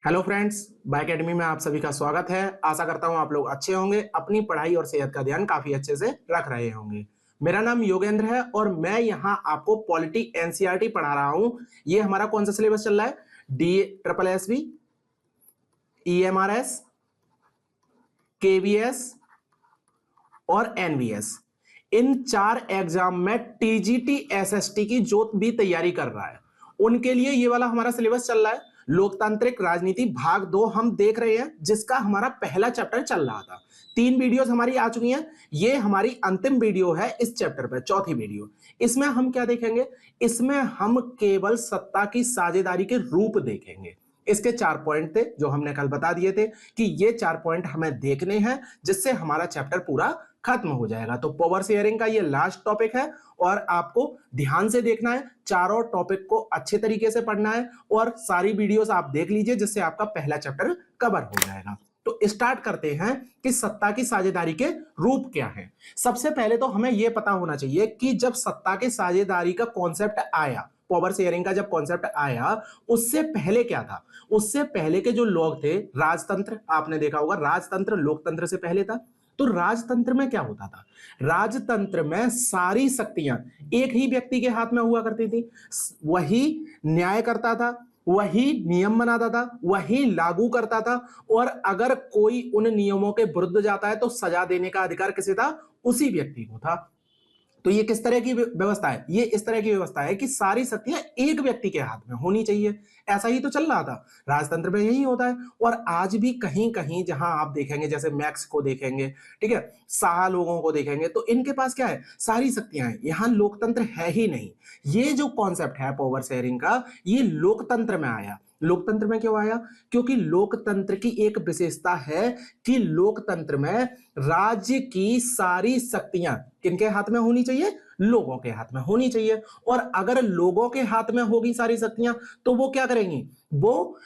Hello friends, bye academy में आप सभी का स्वागत है। आशा करता हूं आप लोग अच्छे होंगे, अपनी पढ़ाई और सेहत का ध्यान काफी अच्छे से रख रहे होंगे। मेरा नाम योगेंद्र है और मैं यहां आपको पॉलिटी एनसीईआरटी पढ़ा रहा हूं। ये हमारा कौन सा सिलेबस चल रहा है? D triple S B, EMRS, KVS और एनवीएस। इन चार एग्जाम में टीजीटी एसएसटी की जो भी तैयारी कर रहा है उनके लिए ये वाला हमारा सिलेबस चल रहा है। लोकतांत्रिक राजनीति भाग 2 हम देख रहे हैं, जिसका हमारा पहला चैप्टर चल रहा था। 3 वीडियोस हमारी आ चुकी हैं। ये हमारी अंतिम वीडियो है इस चैप्टर पे, चौथी वीडियो। इसमें हम क्या देखेंगे? इसमें हम केवल सत्ता की साझेदारी के रूप देखेंगे। इसके 4 पॉइंट थे जो हमने कल बता दिए थे कि ये 4 पॉइंट हमें देखने हैं, जिससे हमारा चैप्टर पूरा खत्म हो जाएगा। तो पावर शेयरिंग का ये लास्ट टॉपिक है और आपको ध्यान से देखना है, चारों टॉपिक को अच्छे तरीके से पढ़ना है और सारी वीडियोस आप देख लीजिए, जिससे आपका पहला चैप्टर कवर हो जाएगा। तो स्टार्ट करते हैं कि सत्ता की साझेदारी के रूप क्या हैं। सबसे पहले तो हमें यह पता होना चाहिए कि जब सत्ता की साझेदारी का कॉन्सेप्ट आया, पावर शेयरिंग का जब कॉन्सेप्ट आया, उससे पहले क्या था? उससे पहले के जो लोग थे, राजतंत्र, आपने देखा होगा राजतंत्र लोकतंत्र से पहले था। तो राजतंत्र में क्या होता था? राजतंत्र में सारी शक्तियां एक ही व्यक्ति के हाथ में हुआ करती थी। वही न्याय करता था, वही नियम बनाता था, वही लागू करता था और अगर कोई उन नियमों के विरुद्ध जाता है तो सजा देने का अधिकार किसे था? उसी व्यक्ति को था। तो ये किस तरह की व्यवस्था है? ये इस तरह की व्यवस्था है कि सारी शक्तियां एक व्यक्ति के हाथ में होनी चाहिए। ऐसा ही तो चल रहा था राजतंत्र में, यही होता है। और आज भी कहीं कहीं जहां आप देखेंगे, जैसे मैक्स को देखेंगे, ठीक है, शाह लोगों को देखेंगे, तो इनके पास क्या है? सारी शक्तियां हैं। यहां लोकतंत्र है ही नहीं। ये जो कॉन्सेप्ट है पावर शेयरिंग का, ये लोकतंत्र में आया। लोकतंत्र में क्यों आया? क्योंकि लोकतंत्र की एक विशेषता है कि लोकतंत्र में राज्य की सारी शक्तियां किनके हाथ में होनी चाहिए? लोगों के हाथ में होनी चाहिए। और अगर लोगों के हाथ में होगी सारी शक्तियां, तो वो क्या करेंगी? वो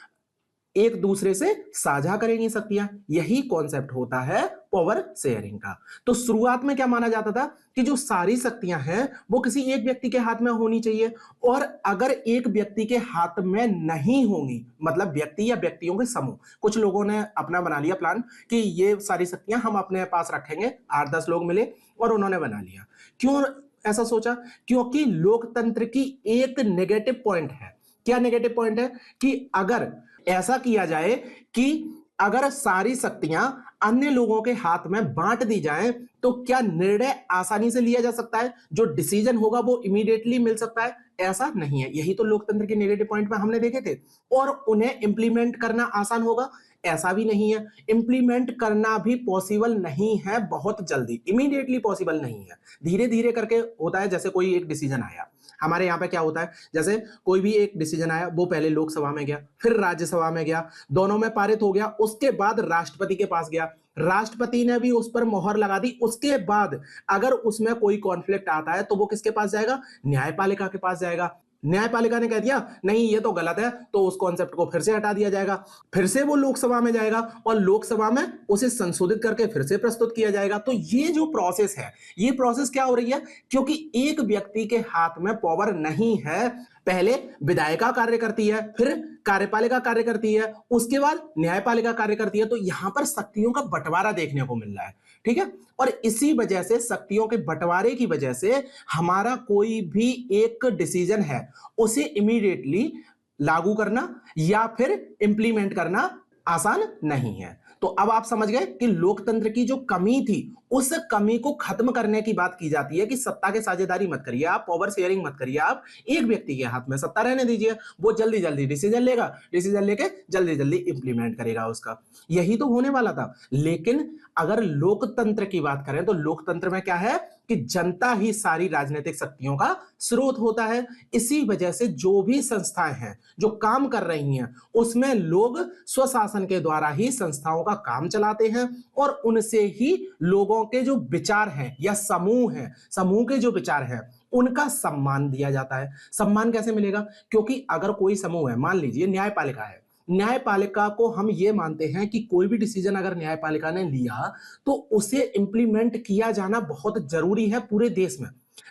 एक दूसरे से साझा करेंगी शक्तियां। यही कॉन्सेप्ट होता है पावर शेयरिंग का। तो शुरुआत में क्या माना जाता था कि जो सारी शक्तियां हैं वो किसी एक व्यक्ति के हाथ में होनी चाहिए, और अगर एक व्यक्ति के हाथ में नहीं होंगी, मतलब व्यक्ति या व्यक्तियों के समूह, कुछ लोगों ने अपना बना लिया प्लान कि ये सारी शक्तियां हम अपने पास रखेंगे, 8-10 लोग मिले और उन्होंने बना लिया। क्यों ऐसा सोचा? क्योंकि लोकतंत्र की एक नेगेटिव पॉइंट है। क्या नेगेटिव पॉइंट है? कि अगर ऐसा किया जाए कि अगर सारी शक्तियां अन्य लोगों के हाथ में बांट दी जाएं, तो क्या निर्णय आसानी से लिया जा सकता है? जो डिसीजन होगा वो इमीडिएटली मिल सकता है? ऐसा नहीं है। यही तो लोकतंत्र के नेगेटिव पॉइंट में हमने देखे थे। और उन्हें इंप्लीमेंट करना आसान होगा? ऐसा भी नहीं है। इंप्लीमेंट करना भी पॉसिबल नहीं है बहुत जल्दी, इमीडिएटली पॉसिबल नहीं है। धीरे धीरे करके होता है। जैसे कोई एक डिसीजन आया, हमारे यहाँ पे क्या होता है, जैसे कोई भी एक डिसीजन आया, वो पहले लोकसभा में गया, फिर राज्यसभा में गया, दोनों में पारित हो गया, उसके बाद राष्ट्रपति के पास गया, राष्ट्रपति ने भी उस पर मोहर लगा दी। उसके बाद अगर उसमें कोई कॉन्फ्लिक्ट आता है तो वो किसके पास जाएगा? न्यायपालिका के पास जाएगा। न्यायपालिका ने कह दिया नहीं ये तो गलत है, तो उस कॉन्सेप्ट को फिर से हटा दिया जाएगा। फिर से वो लोकसभा में जाएगा और लोकसभा में उसे संशोधित करके फिर से प्रस्तुत किया जाएगा। तो ये जो प्रोसेस है, ये प्रोसेस क्या हो रही है? क्योंकि एक व्यक्ति के हाथ में पावर नहीं है। पहले विधायिका कार्य करती है, फिर कार्यपालिका कार्य करती है, उसके बाद न्यायपालिका कार्य करती है। तो यहां पर शक्तियों का बंटवारा देखने को मिल रहा है, ठीक है। और इसी वजह से, शक्तियों के बंटवारे की वजह से, हमारा कोई भी एक डिसीजन है उसे इमीडिएटली लागू करना या फिर इंप्लीमेंट करना आसान नहीं है। तो अब आप समझ गए कि लोकतंत्र की जो कमी थी, उस कमी को खत्म करने की बात की जाती है कि सत्ता के साझेदारी मत करिए आप, पावर शेयरिंग मत करिए आप, एक व्यक्ति के हाथ में सत्ता रहने दीजिए। वो जल्दी जल्दी डिसीजन लेगा, डिसीजन लेके जल्दी जल्दी इंप्लीमेंट करेगा उसका। यही तो होने वाला था। लेकिन अगर लोकतंत्र की बात करें तो लोकतंत्र में क्या है कि जनता ही सारी राजनीतिक शक्तियों का स्रोत होता है। इसी वजह से जो भी संस्थाएं हैं जो काम कर रही हैं, उसमें लोग स्वशासन के द्वारा ही संस्थाओं का काम चलाते हैं और उनसे ही लोगों के जो विचार हैं या समूह हैं, समूह के जो विचार हैं, उनका सम्मान दिया जाता है। सम्मान कैसे मिलेगा? क्योंकि अगर कोई समूह है, मान लीजिए न्यायपालिका है, न्यायपालिका को हम ये मानते हैं कि कोई भी डिसीजन अगर न्यायपालिका ने लिया तो उसे इंप्लीमेंट किया जाना बहुत जरूरी है पूरे देश में।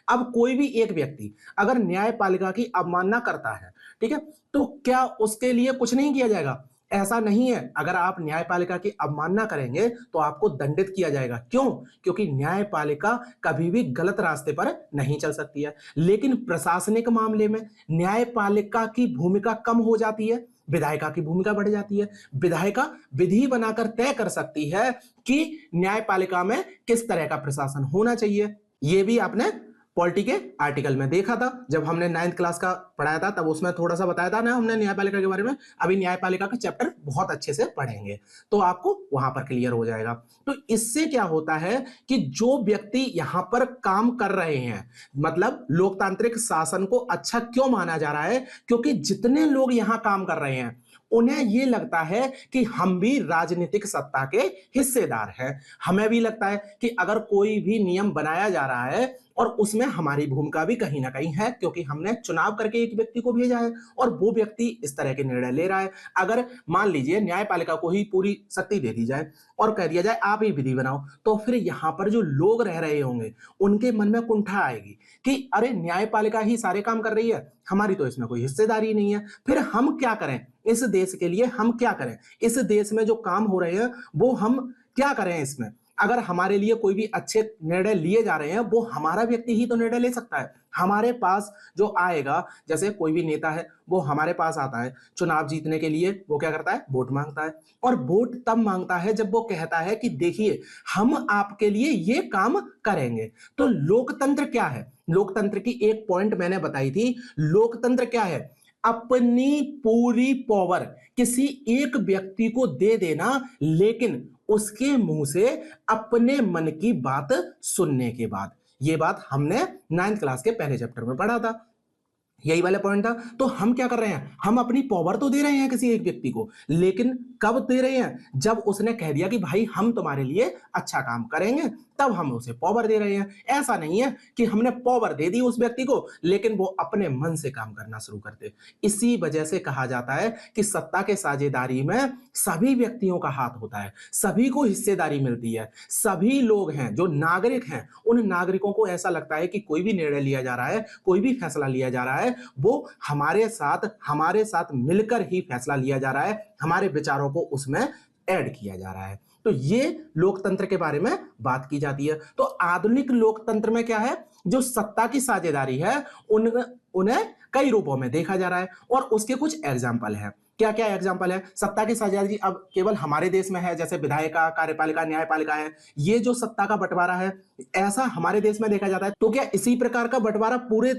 अब कोई भी एक व्यक्ति अगर न्यायपालिका की अवमानना करता है, ठीक है, तो क्या उसके लिए कुछ नहीं किया जाएगा? ऐसा नहीं है, अगर आप न्यायपालिका की अवमानना करेंगे तो आपको दंडित किया जाएगा। क्यों? क्योंकि न्यायपालिका कभी भी गलत रास्ते पर नहीं चल सकती है। लेकिन प्रशासनिक मामले में न्यायपालिका की भूमिका कम हो जाती है, विधायिका की भूमिका बढ़ जाती है। विधायिका विधि बनाकर तय कर सकती है कि न्यायपालिका में किस तरह का प्रशासन होना चाहिए। यह भी आपने पॉलिटी के आर्टिकल में देखा था, जब हमने 9th क्लास का पढ़ाया था तब उसमें थोड़ा सा बताया था ना हमने न्यायपालिका के बारे में। अभी न्यायपालिका का चैप्टर बहुत अच्छे से पढ़ेंगे तो आपको वहां पर क्लियर हो जाएगा। तो इससे क्या होता है कि जो व्यक्ति यहां पर काम कर रहे हैं, मतलब लोकतांत्रिक शासन को अच्छा क्यों माना जा रहा है, क्योंकि जितने लोग यहां काम कर रहे हैं उन्हें यह लगता है कि हम भी राजनीतिक सत्ता के हिस्सेदार हैं। हमें भी लगता है कि अगर कोई भी नियम बनाया जा रहा है और उसमें हमारी भूमिका भी कहीं ना कहीं है, क्योंकि हमने चुनाव करके एक व्यक्ति को भेजा है और वो व्यक्ति इस तरह के निर्णय ले रहा है। अगर मान लीजिए न्यायपालिका को ही पूरी शक्ति दे दी जाए और कह दिया जाए आप ही विधि बनाओ, तो फिर यहां पर जो लोग रह रहे होंगे उनके मन में कुंठा आएगी कि अरे न्यायपालिका ही सारे काम कर रही है, हमारी तो इसमें कोई हिस्सेदारी नहीं है, फिर हम क्या करें, इस देश के लिए हम क्या करें, इस देश में जो काम हो रहे हैं वो हम क्या करें इसमें। अगर हमारे लिए कोई भी अच्छे निर्णय लिए जा रहे हैं वो हमारा व्यक्ति ही तो निर्णय ले सकता है। हमारे पास जो आएगा, जैसे कोई भी नेता है वो हमारे पास आता है चुनाव जीतने के लिए, वो क्या करता है, वोट मांगता है। और वोट तब मांगता है जब वो कहता है कि देखिए हम आपके लिए ये काम करेंगे। तो लोकतंत्र क्या है, लोकतंत्र की एक पॉइंट मैंने बताई थी, लोकतंत्र क्या है, अपनी पूरी पावर किसी एक व्यक्ति को दे देना, लेकिन उसके मुंह से अपने मन की बात सुनने के बाद। यह बात हमने 9th क्लास के पहले चैप्टर में पढ़ा था, यही वाला पॉइंट था। तो हम क्या कर रहे हैं, हम अपनी पावर तो दे रहे हैं किसी एक व्यक्ति को, लेकिन कब दे रहे हैं, जब उसने कह दिया कि भाई हम तुम्हारे लिए अच्छा काम करेंगे, तब हम उसे पावर दे रहे हैं। ऐसा नहीं है कि हमने पावर दे दी उस व्यक्ति को लेकिन वो अपने मन से काम करना शुरू करते। इसी वजह से कहा जाता है कि सत्ता के साझेदारी में सभी व्यक्तियों का हाथ होता है, सभी को हिस्सेदारी मिलती है। सभी लोग हैं जो नागरिक हैं, उन नागरिकों को ऐसा लगता है कि कोई भी निर्णय लिया जा रहा है, कोई भी फैसला लिया जा रहा है, वो हमारे साथ मिलकर ही फैसला लिया जा रहा है, हमारे विचारों को उसमें ऐड किया जा रहा है। तो ये लोकतंत्र के बारे में बात की जाती है। तो आधुनिक लोकतंत्र में क्या है, जो सत्ता की साझेदारी है उन्हें कई रूपों में देखा जा रहा है और उसके कुछ एग्जाम्पल है। क्या क्या एग्जाम्पल है, सत्ता की साझेदारी अब केवल हमारे देश में है, जैसे विधायिका, कार्यपालिका, न्यायपालिका है, ये जो सत्ता का बंटवारा है ऐसा हमारे देश में देखा जाता है। तो क्या इसी प्रकार का बंटवारा पूरे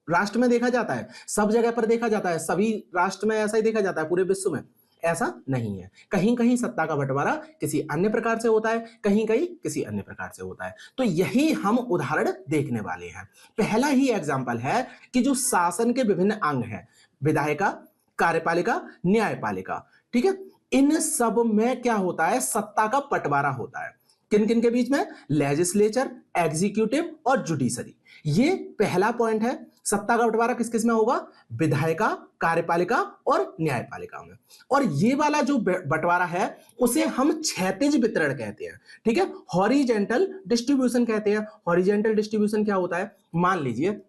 राष्ट्र में देखा जाता है, सब जगह पर देखा जाता है, सभी राष्ट्र में ऐसा ही देखा जाता है, पूरे विश्व में ऐसा नहीं है। कहीं कहीं सत्ता का बंटवारा किसी अन्य प्रकार से होता है, कहीं कहीं किसी अन्य प्रकार से होता है। तो यही हम उदाहरण देखने वाले हैं। पहला ही एग्जाम्पल है कि जो शासन के विभिन्न अंग हैं, विधायिका, कार्यपालिका, न्यायपालिका, ठीक है, इन सब में क्या होता है, सत्ता का बंटवारा होता है। किन किन के बीच में, लेजिस्लेचर, एग्जीक्यूटिव और जुडिशरी। ये पहला पॉइंट है। सत्ता का बंटवारा किस किस में होगा, विधायिका, कार्यपालिका और न्यायपालिका में। और ये वाला जो बंटवारा है उसे हम क्षैतिज वितरण कहते हैं, ठीक है, हॉरिजेंटल डिस्ट्रीब्यूशन कहते हैं। हॉरिजेंटल डिस्ट्रीब्यूशन क्या होता है, मान लीजिए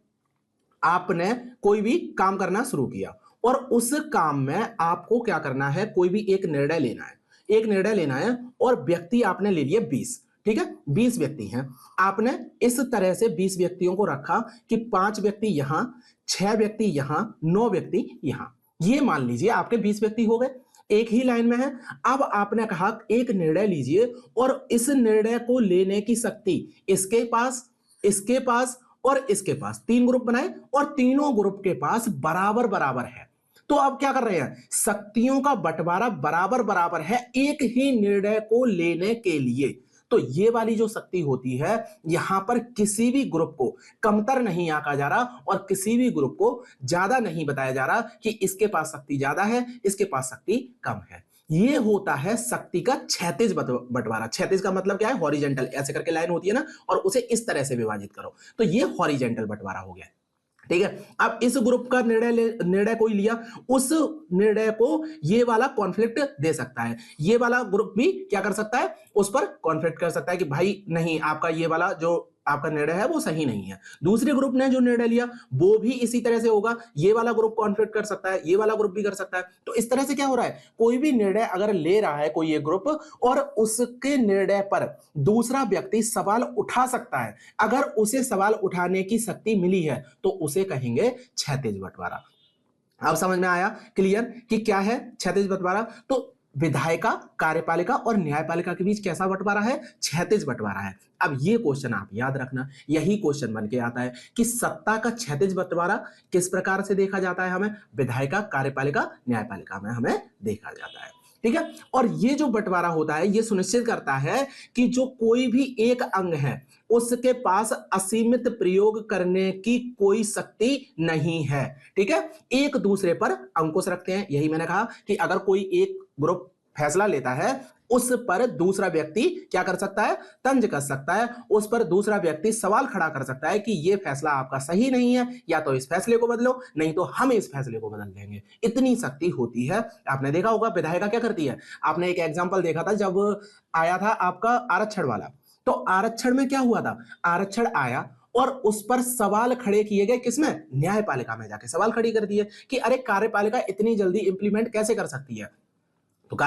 आपने कोई भी काम करना शुरू किया और उस काम में आपको क्या करना है, कोई भी एक निर्णय लेना है, एक निर्णय लेना है और व्यक्ति आपने ले लिए 20, ठीक है, 20 व्यक्ति हैं। आपने इस तरह से 20 व्यक्तियों को रखा कि 5 व्यक्ति यहां, 6 व्यक्ति यहां, 9 व्यक्ति यहां। ये मान लीजिए आपके 20 व्यक्ति हो गए, एक ही लाइन में है। अब आपने कहा एक निर्णय लीजिए और इस निर्णय को लेने की शक्ति इसके पास, इसके पास और इसके पास, 3 ग्रुप बनाए और तीनों ग्रुप के पास बराबर बराबर है। तो अब क्या कर रहे हैं, शक्तियों का बंटवारा बराबर बराबर है एक ही निर्णय को लेने के लिए। तो ये वाली जो शक्ति होती है, यहां पर किसी भी ग्रुप को कमतर नहीं आंका जा रहा और किसी भी ग्रुप को ज्यादा नहीं बताया जा रहा कि इसके पास शक्ति ज्यादा है, इसके पास शक्ति कम है। ये होता है शक्ति का क्षैतिज बंटवारा। क्षैतिज का मतलब क्या है, हॉरिजेंटल, ऐसे करके लाइन होती है ना, और उसे इस तरह से विभाजित करो, तो ये हॉरिजेंटल बंटवारा हो गया, ठीक है। अब इस ग्रुप का निर्णय कोई लिया, उस निर्णय को ये वाला कॉन्फ्लिक्ट दे सकता है, ये वाला ग्रुप भी क्या कर सकता है, उस पर कॉन्फ्लिक्ट कर सकता है कि भाई नहीं, आपका ये वाला जो आपका निर्णय है वो सही नहीं है। दूसरे ग्रुप ने जो निर्णय लिया वो भी इसी तरह से होगा, ये वाला ग्रुप कॉन्फ्लिक्ट कर सकता है, ये वाला ग्रुप भी कर सकता है। तो इस तरह से क्या हो रहा है, कोई भी निर्णय अगर ले रहा है कोई एक ग्रुप और उसके निर्णय पर दूसरा व्यक्ति सवाल उठा सकता है, अगर उसे सवाल उठाने की शक्ति मिली है तो उसे कहेंगे क्षैतिज बंटवारा। अब समझ में आया क्लियर कि क्या है क्षैतिज बंटवारा? तो विधायिका, कार्यपालिका और न्यायपालिका के बीच कैसा बंटवारा है? क्षैतिज बंटवारा है। अब ये क्वेश्चन आप याद रखना, यही क्वेश्चन बन के आता है कि सत्ता का क्षैतिज बंटवारा किस प्रकार से देखा जाता है? हमें विधायिका, कार्यपालिका, न्यायपालिका में हमें देखा जाता है। ठीक है, और ये जो बंटवारा होता है ये सुनिश्चित करता है कि जो कोई भी एक अंग है उसके पास असीमित प्रयोग करने की कोई शक्ति नहीं है। ठीक है, एक दूसरे पर अंकुश रखते हैं। यही मैंने कहा कि अगर कोई एक ग्रुप फैसला लेता है उस पर दूसरा व्यक्ति क्या कर सकता है? तंज कर सकता है, उस पर दूसरा व्यक्ति सवाल खड़ा कर सकता है कि यह फैसला आपका सही नहीं है, या तो इस फैसले को बदलो, नहीं तो हम इस फैसले को बदल देंगे। इतनी शक्ति होती है। आपने देखा होगा विधायिका क्या करती है। आपने एक एग्जाम्पल देखा था जब आया था आपका आरक्षण वाला, तो आरक्षण में क्या हुआ था? आरक्षण आया और उस पर सवाल खड़े किए गए, किसमें? न्यायपालिका में जाके सवाल खड़ी कर दिए कि अरे कार्यपालिका इतनी जल्दी इंप्लीमेंट कैसे कर सकती है। तो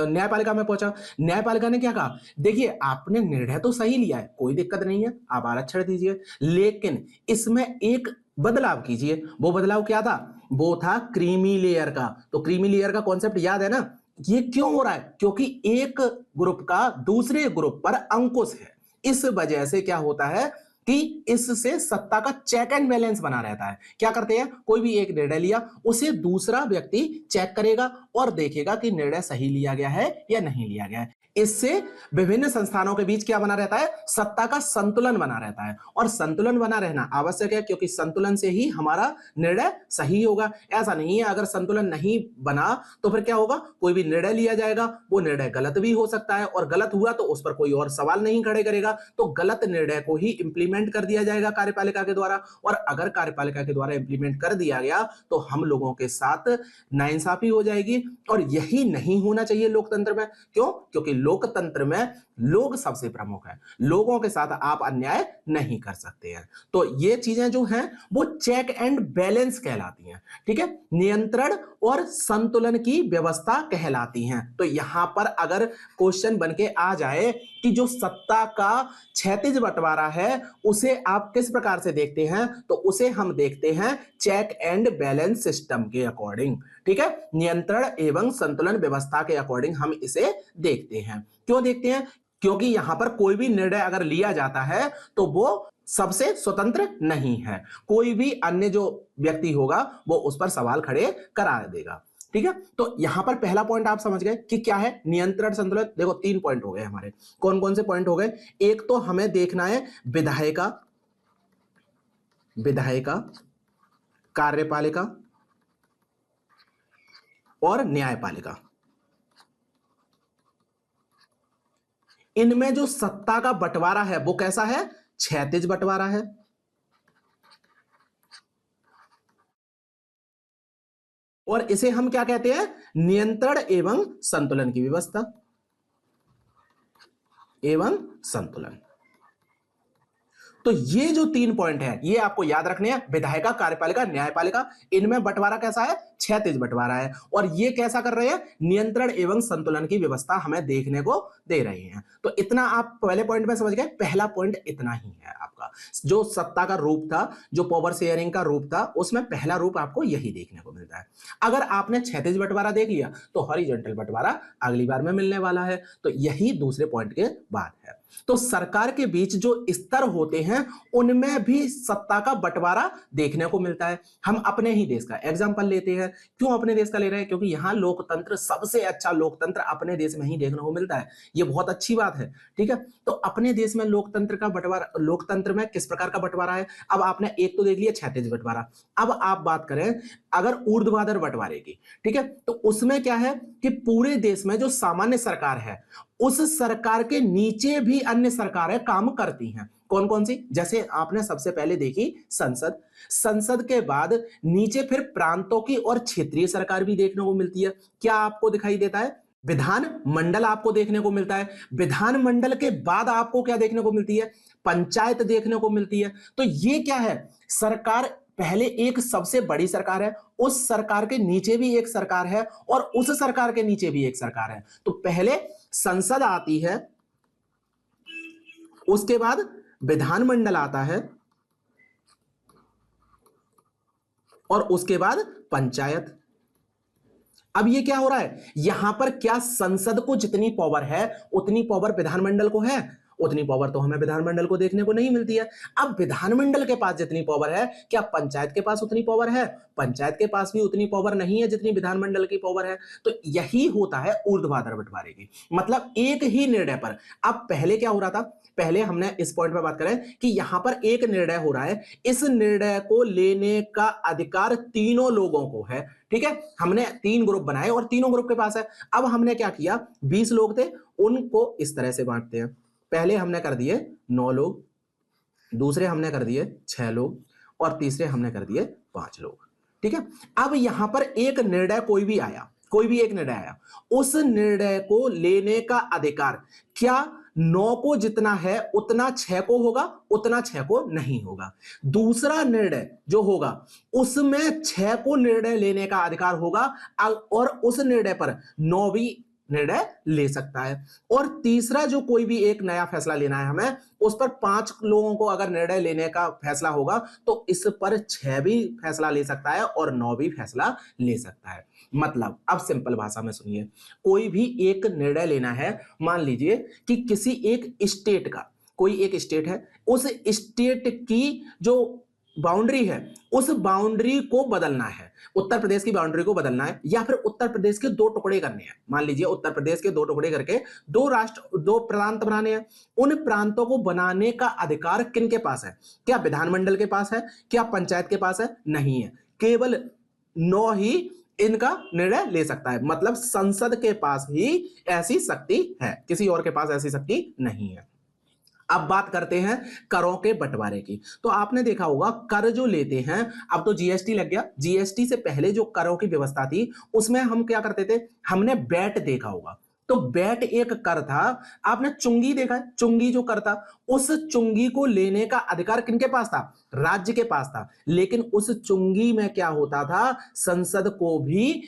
न्यायपालिका में पहुंचा। न्यायपालिका ने क्या कहा? देखिए आपने निर्णय तो सही लिया है, कोई दिक्कत नहीं है, आप आरक्षण दीजिए, लेकिन इसमें एक बदलाव कीजिए। वो बदलाव क्या था? वो था क्रीमी लेयर का। तो क्रीमी लेयर का कॉन्सेप्ट याद है ना? ये क्यों हो रहा है? क्योंकि एक ग्रुप का दूसरे ग्रुप पर अंकुश है। इस वजह से क्या होता है कि इससे सत्ता का चेक एंड बैलेंस बना रहता है। क्या करते हैं? कोई भी एक निर्णय लिया, उसे दूसरा व्यक्ति चेक करेगा और देखेगा कि निर्णय सही लिया गया है या नहीं लिया गया है। इससे विभिन्न संस्थानों के बीच क्या बना रहता है? सत्ता का संतुलन बना रहता है, और संतुलन बना रहना आवश्यक है क्योंकि संतुलन से ही हमारा निर्णय सही होगा। ऐसा नहीं है अगर संतुलन नहीं बना तो फिर क्या होगा? कोई भी निर्णय लिया जाएगा, वो निर्णय गलत भी हो सकता है, और गलत हुआ तो उस पर कोई और सवाल नहीं खड़े करेगा, तो गलत निर्णय को ही इंप्लीमेंट कर दिया जाएगा कार्यपालिका के द्वारा। और अगर कार्यपालिका के द्वारा इंप्लीमेंट कर दिया गया तो हम लोगों के साथ नाइंसाफी हो जाएगी, और यही नहीं होना चाहिए लोकतंत्र में। क्यों? क्योंकि लोकतंत्र में लोग सबसे प्रमुख हैं, लोगों के साथ आप अन्याय नहीं कर सकते हैं। तो ये चीजें जो हैं वो चेक एंड बैलेंस कहलाती हैं। ठीक है, नियंत्रण और संतुलन की व्यवस्था कहलाती हैं। तो यहां पर अगर क्वेश्चन बन के आ जाए कि जो सत्ता का क्षैतिज बंटवारा है उसे आप किस प्रकार से देखते हैं, तो उसे हम देखते हैं चेक एंड बैलेंस सिस्टम के अकॉर्डिंग। ठीक है, नियंत्रण एवं संतुलन व्यवस्था के अकॉर्डिंग हम इसे देखते हैं। क्यों देखते हैं? क्योंकि यहां पर कोई भी निर्णय अगर लिया जाता है तो वो सबसे स्वतंत्र नहीं है, कोई भी अन्य जो व्यक्ति होगा वो उस पर सवाल खड़े करा देगा। ठीक है, तो यहां पर पहला पॉइंट आप समझ गए कि क्या है नियंत्रण संतुलन। देखो 3 पॉइंट हो गए हमारे। कौन कौन से पॉइंट हो गए? एक तो हमें देखना है विधायिका, कार्यपालिका और न्यायपालिका, इनमें जो सत्ता का बंटवारा है वो कैसा है? क्षैतिज बंटवारा है। और इसे हम क्या कहते हैं? नियंत्रण एवं संतुलन की व्यवस्था एवं संतुलन। तो ये जो 3 पॉइंट है ये आपको याद रखने हैं। विधायिका, कार्यपालिका, न्यायपालिका, इनमें बंटवारा कैसा है? क्षैतिज बंटवारा है। और ये कैसा कर रहे हैं? नियंत्रण एवं संतुलन की व्यवस्था हमें देखने को दे रहे हैं। तो इतना आप पहले पॉइंट में समझ गए। पहला पॉइंट इतना ही है आपका। जो सत्ता का रूप था, जो पावर शेयरिंग का रूप था, उसमें पहला रूप आपको यही देखने को मिलता है। अगर आपने क्षैतिज बंटवारा देख लिया तो हॉरिजॉन्टल बंटवारा अगली बार में मिलने वाला है। तो यही दूसरे पॉइंट के बाद है। तो सरकार के बीच जो स्तर होते हैं उनमें भी सत्ता का बंटवारा देखने को मिलता है। हम अपने ही देश का एग्जांपल लेते हैं। क्यों अपने देश का ले रहे हैं? क्योंकि यहां लोकतंत्र, सबसे अच्छा लोकतंत्र अपने देश में ही देखने को मिलता है। ये बहुत अच्छी बात है। ठीक है, तो अपने देश में लोकतंत्र का बंटवारा, लोकतंत्र में किस प्रकार का बंटवारा है? अब आपने एक तो देख लिया क्षैतिज बंटवारा। अब आप बात करें अगर ऊर्ध्वाधर बंटवारे की, ठीक है, तो उसमें क्या है कि पूरे देश में जो सामान्य सरकार है उस सरकार के नीचे भी अन्य सरकारें काम करती हैं। कौन कौन सी? जैसे आपने सबसे पहले देखी संसद, संसद के बाद नीचे फिर प्रांतों की और क्षेत्रीय सरकार भी देखने को मिलती है। क्या आपको दिखाई देता है? विधान मंडल आपको देखने को मिलता है। विधान मंडल के बाद आपको क्या देखने को मिलती है? पंचायत देखने को मिलती है। तो ये क्या है? सरकार पहले एक सबसे बड़ी सरकार है, उस सरकार के नीचे भी एक सरकार है और उस सरकार के नीचे भी एक सरकार है। तो पहले संसद आती है, उसके बाद विधानमंडल आता है और उसके बाद पंचायत। अब ये क्या हो रहा है? यहां पर क्या संसद को जितनी पावर है उतनी पावर विधानमंडल को है? उतनी पावर तो हमें विधानमंडल को देखने को नहीं मिलती है। अब विधानमंडल के पास जितनी पावर है, क्या पंचायत के पास उतनी पावर है? पंचायत के पास भी उतनी पावर नहीं है जितनी विधानमंडल की पावर है। तो यही होता है ऊर्ध्वाधर बंटवारे की, मतलब एक ही निर्णय पर। अब पहले क्या हो रहा था? पहले हमने इस पॉइंट पर बात करें कि यहां पर एक निर्णय हो रहा है, इस निर्णय को लेने का अधिकार तीनों लोगों को है। ठीक है, हमने 3 ग्रुप बनाए और तीनों ग्रुप के पास है। अब हमने क्या किया, 20 लोग थे, उनको इस तरह से बांटते हैं। पहले हमने कर दिए 9 लोग, दूसरे हमने कर दिए 6 लोग और तीसरे हमने कर दिए 5 लोग। ठीक है, अब यहां पर एक निर्णय कोई भी आया, कोई भी एक निर्णय आया, उस निर्णय को लेने का अधिकार क्या 9 को जितना है उतना 6 को होगा, उतना 6 को नहीं होगा। दूसरा निर्णय जो होगा उसमें 6 को निर्णय लेने का अधिकार होगा और उस निर्णय पर 9 भी निर्णय ले सकता है। और तीसरा जो कोई भी एक नया फैसला लेना है हमें, उस पर 5 लोगों को अगर निर्णय लेने का फैसला होगा तो इस पर 6 भी फैसला ले सकता है और 9 भी फैसला ले सकता है। मतलब अब सिंपल भाषा में सुनिए, कोई भी एक निर्णय लेना है, मान लीजिए कि किसी एक स्टेट का, कोई एक स्टेट है, उस स्टेट की जो बाउंड्री है उस बाउंड्री को बदलना है, उत्तर प्रदेश की बाउंड्री को बदलना है या फिर उत्तर प्रदेश के 2 टुकड़े करने हैं। मान लीजिए उत्तर प्रदेश के 2 टुकड़े करके 2 राष्ट्र, 2 प्रांत बनाने हैं। उन प्रांतों को बनाने का अधिकार किनके पास है? क्या विधानमंडल के पास है? क्या पंचायत के पास है? नहीं है, केवल 9 ही इनका निर्णय ले सकता है। मतलब संसद के पास ही ऐसी शक्ति है, किसी और के पास ऐसी शक्ति नहीं है। अब बात करते हैं करों के बंटवारे की। तो आपने देखा होगा कर जो लेते हैं, अब तो जीएसटी लग गया, जीएसटी से पहले जो करों की व्यवस्था थी उसमें हम क्या करते थे? हमने बैट देखा होगा। तो बैट एक कर था। आपने चुंगी देखा है? चुंगी जो कर था, उस चुंगी को लेने का अधिकार किनके पास था? राज्य के पास था। लेकिन उस चुंगी में क्या होता था? संसद को भी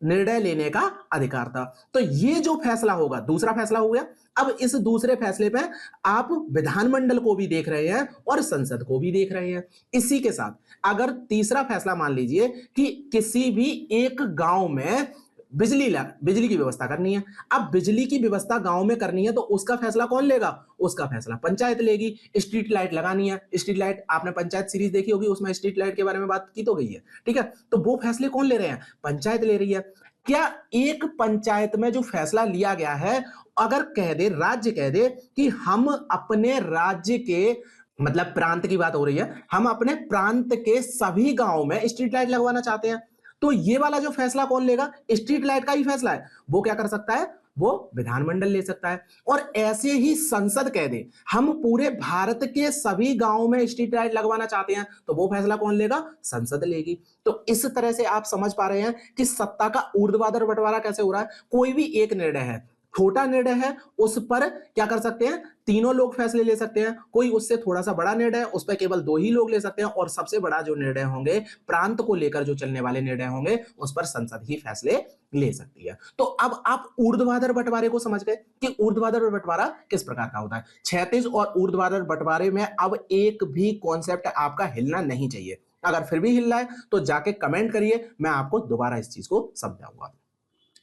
निर्णय लेने का अधिकार था। तो ये जो फैसला होगा, दूसरा फैसला हो गया। अब इस दूसरे फैसले पे आप विधानमंडल को भी देख रहे हैं और संसद को भी देख रहे हैं। इसी के साथ अगर तीसरा फैसला मान लीजिए कि किसी भी एक गांव में बिजली की व्यवस्था करनी है। अब बिजली की व्यवस्था गांव में करनी है तो उसका फैसला कौन लेगा? उसका फैसला पंचायत लेगी। स्ट्रीट लाइट लगानी है, स्ट्रीट लाइट, आपने पंचायत सीरीज देखी होगी, उसमें स्ट्रीट लाइट के बारे में बात की तो गई है। ठीक है, तो वो फैसले कौन ले रहे हैं? पंचायत ले रही है। क्या एक पंचायत में जो फैसला लिया गया है, अगर कह दे, राज्य कह दे कि हम अपने राज्य के, मतलब प्रांत की बात हो रही है, हम अपने प्रांत के सभी गांव में स्ट्रीट लाइट लगवाना चाहते हैं, तो ये वाला जो फैसला कौन लेगा? स्ट्रीट लाइट का ही फैसला है। वो क्या कर सकता है? वो विधानमंडल ले सकता है। और ऐसे ही संसद कह दे हम पूरे भारत के सभी गांवों में स्ट्रीट लाइट लगवाना चाहते हैं, तो वो फैसला कौन लेगा? संसद लेगी। तो इस तरह से आप समझ पा रहे हैं कि सत्ता का ऊर्ध्वाधर बंटवारा कैसे हो रहा है। कोई भी एक निर्णय है, छोटा निर्णय है, उस पर क्या कर सकते हैं? तीनों लोग फैसले ले सकते हैं। कोई उससे थोड़ा सा बड़ा निर्णय है, उस पर केवल 2 ही लोग ले सकते हैं। और सबसे बड़ा जो निर्णय होंगे, प्रांत को लेकर जो चलने वाले निर्णय होंगे, उस पर संसद ही फैसले ले सकती है। तो अब आप ऊर्ध्वाधर बंटवारे को समझ गए कि ऊर्ध्वाधर बंटवारा किस प्रकार का होता है। क्षैतिज और ऊर्ध्वाधर बंटवारे में अब एक भी कॉन्सेप्ट आपका हिलना नहीं चाहिए। अगर फिर भी हिल रहा है तो जाके कमेंट करिए, मैं आपको दोबारा इस चीज को समझाऊंगा।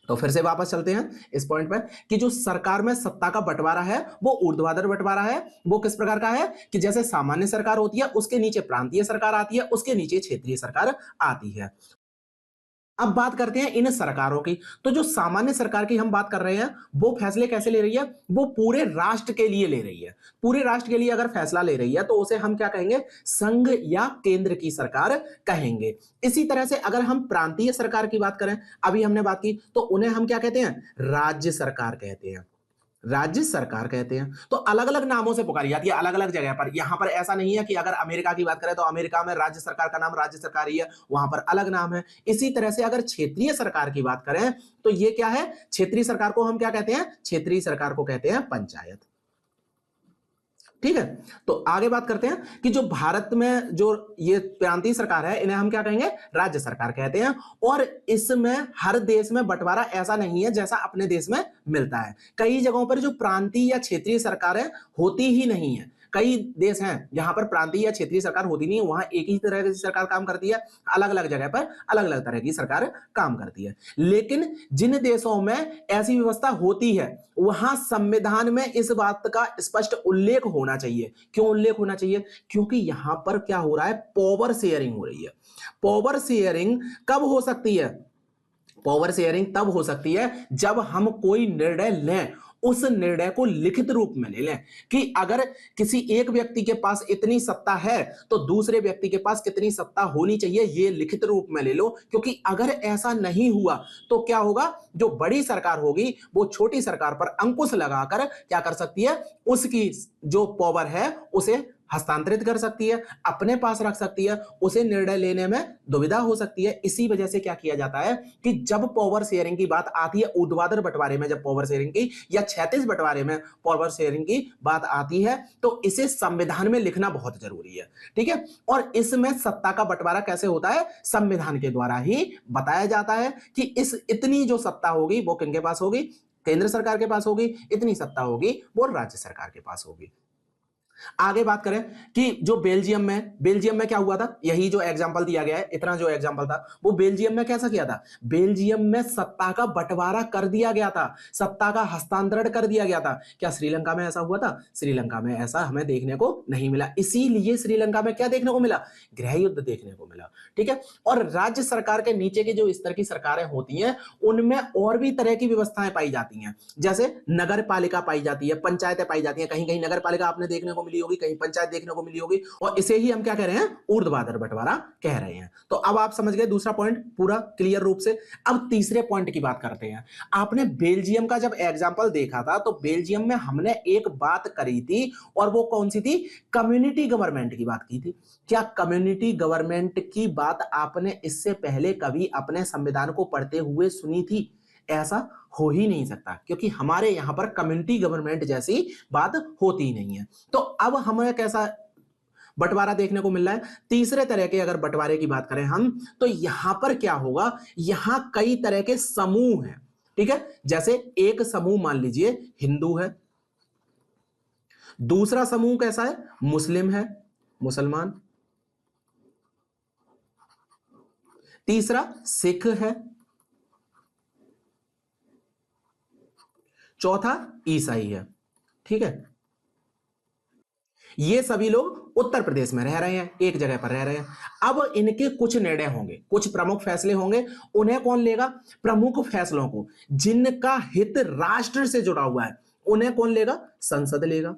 तो फिर से वापस चलते हैं इस पॉइंट पर कि जो सरकार में सत्ता का बंटवारा है वो ऊर्ध्वाधर बंटवारा है। वो किस प्रकार का है कि जैसे सामान्य सरकार होती है, उसके नीचे प्रांतीय सरकार आती है, उसके नीचे क्षेत्रीय सरकार आती है। अब बात करते हैं इन सरकारों की। तो जो सामान्य सरकार की हम बात कर रहे हैं, वो फैसले कैसे ले रही है? वो पूरे राष्ट्र के लिए ले रही है। पूरे राष्ट्र के लिए अगर फैसला ले रही है तो उसे हम क्या कहेंगे? संघ या केंद्र की सरकार कहेंगे। इसी तरह से अगर हम प्रांतीय सरकार की बात करें, अभी हमने बात की, तो उन्हें हम क्या कहते हैं? राज्य सरकार कहते हैं। राज्य सरकार कहते हैं। तो अलग अलग नामों से पुकारी जाती है अलग अलग जगह पर। यहां पर ऐसा नहीं है कि अगर अमेरिका की बात करें तो अमेरिका में राज्य सरकार का नाम राज्य सरकार ही है, वहां पर अलग नाम है। इसी तरह से अगर क्षेत्रीय सरकार की बात करें तो ये क्या है, क्षेत्रीय सरकार को हम क्या कहते हैं, क्षेत्रीय सरकार को कहते हैं पंचायत। ठीक है, तो आगे बात करते हैं कि जो भारत में जो ये प्रांतीय सरकार है इन्हें हम क्या कहेंगे, राज्य सरकार कहते हैं। और इसमें हर देश में बंटवारा ऐसा नहीं है जैसा अपने देश में मिलता है। कई जगहों पर जो प्रांतीय या क्षेत्रीय सरकारें होती ही नहीं है। कई देश हैं जहां पर प्रांतीय या क्षेत्रीय सरकार होती नहीं है, वहां एक ही तरह की सरकार काम करती है, अलग अलग जगह पर अलग अलग तरह की सरकार काम करती है। लेकिन जिन देशों में ऐसी व्यवस्था होती है वहां संविधान में इस बात का स्पष्ट उल्लेख होना चाहिए। क्यों उल्लेख होना चाहिए, क्योंकि यहां पर क्या हो रहा है, पावर शेयरिंग हो रही है। पावर शेयरिंग कब हो सकती है, पावर शेयरिंग तब हो सकती है जब हम कोई निर्णय लें, उस निर्णय को लिखित रूप में ले लें कि अगर किसी एक व्यक्ति के पास इतनी सत्ता है तो दूसरे व्यक्ति के पास कितनी सत्ता होनी चाहिए, ये लिखित रूप में ले लो। क्योंकि अगर ऐसा नहीं हुआ तो क्या होगा, जो बड़ी सरकार होगी वो छोटी सरकार पर अंकुश लगाकर क्या कर सकती है, उसकी जो पावर है उसे हस्तांतरित कर सकती है, अपने पास रख सकती है, उसे निर्णय लेने में दुविधा हो सकती है। इसी वजह से क्या किया जाता है कि जब पावर शेयरिंग की बात आती है, ऊर्ध्वाधर बंटवारे में जब पावर शेयरिंग की या क्षैतिज बंटवारे में पावर शेयरिंग की बात आती है तो इसे संविधान में लिखना बहुत जरूरी है। ठीक है, और इसमें सत्ता का बंटवारा कैसे होता है, संविधान के द्वारा ही बताया जाता है कि इस इतनी जो सत्ता होगी वो किनके पास होगी, केंद्र सरकार के पास होगी, इतनी सत्ता होगी वो राज्य सरकार के पास होगी। आगे बात करें कि जो बेल्जियम में क्या हुआ था, यही जो एग्जांपल दिया गया है, इतना जो एग्जांपल था वो बेल्जियम में कैसा किया था, बेल्जियम में सत्ता का बंटवारा कर दिया गया था, सत्ता का हस्तांतरण कर दिया गया था। क्या श्रीलंका में ऐसा हुआ था, श्रीलंका में ऐसा हमें देखने को नहीं मिला। इसीलिए श्रीलंका में क्या देखने को मिला, गृह युद्ध देखने को मिला। ठीक है, और राज्य सरकार के नीचे के जो स्तर की सरकारें होती हैं उनमें और भी तरह की व्यवस्थाएं पाई जाती हैं, जैसे नगर पालिका पाई जाती है, पंचायतें पाई जाती हैं। कहीं कहीं नगर पालिका आपने देखने को मिली होगी, कहीं पंचायत देखने को मिली होगी, और इसे ही हम क्या कह रहे हैं, ऊर्ध्वाधर बंटवारा कह रहे हैं। तो अब आप समझ गए दूसरा पॉइंट पूरा क्लियर रूप से। अब तीसरे पॉइंट की बात करते हैं। आपने बेल्जियम का जब एग्जांपल देखा था तो बेल्जियम में हमने एक बात करी थी, और वो कौन सी थी, कम्युनिटी गवर्नमेंट की बात की थी। क्या कम्युनिटी गवर्नमेंट की बात आपने इससे पहले कभी अपने संविधान को पढ़ते हुए सुनी थी? ऐसा हो ही नहीं सकता, क्योंकि हमारे यहां पर कम्युनिटी गवर्नमेंट जैसी बात होती ही नहीं है। तो अब हमें कैसा बंटवारा देखने को मिल रहा है, तीसरे तरह के अगर बंटवारे की बात करें हम, तो यहां पर क्या होगा, यहां कई तरह के समूह हैं। ठीक है, जैसे एक समूह मान लीजिए हिंदू है, दूसरा समूह कैसा है, मुस्लिम है, मुसलमान, तीसरा सिख है, चौथा ईसाई है। ठीक है, ये सभी लोग उत्तर प्रदेश में रह रहे हैं, एक जगह पर रह रहे हैं। अब इनके कुछ निर्णय होंगे, कुछ प्रमुख फैसले होंगे, उन्हें कौन लेगा, प्रमुख फैसलों को जिनका हित राष्ट्र से जुड़ा हुआ है उन्हें कौन लेगा, संसद लेगा।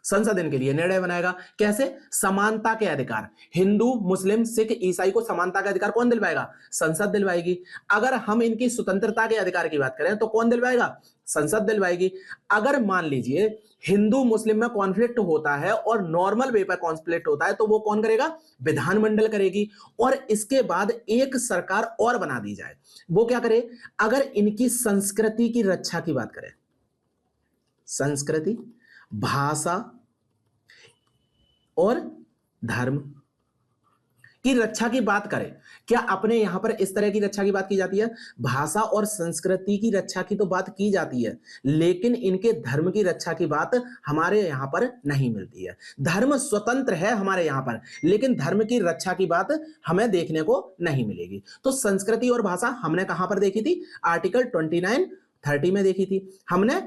संसद इनके लिए निर्णय बनाएगा। कैसे, समानता के अधिकार, हिंदू मुस्लिम सिख ईसाई को समानता के अधिकार कौन दिलवाएगा, संसद दिलवाएगी। अगर हम इनकी स्वतंत्रता के अधिकार की बात करें तो कौन दिलवाएगा, संसद दिलवाएगी। अगर मान लीजिए हिंदू मुस्लिम में कॉन्फ्लिक्ट होता है और नॉर्मल वे पर कॉन्फ्लिक्ट होता है तो वो कौन करेगा, विधानमंडल करेगी। और इसके बाद एक सरकार और बना दी जाए, वो क्या करे, अगर इनकी संस्कृति की रक्षा की बात करें, संस्कृति, भाषा और धर्म की रक्षा की बात करें, क्या अपने यहां पर इस तरह की रक्षा की बात की जाती है, भाषा और संस्कृति की रक्षा की तो बात की जाती है, लेकिन इनके धर्म की रक्षा की बात हमारे यहां पर नहीं मिलती है। धर्म स्वतंत्र है हमारे यहां पर, लेकिन धर्म की रक्षा की बात हमें देखने को नहीं मिलेगी। तो संस्कृति और भाषा हमने कहां पर देखी थी, आर्टिकल 29, 30 में देखी थी हमने।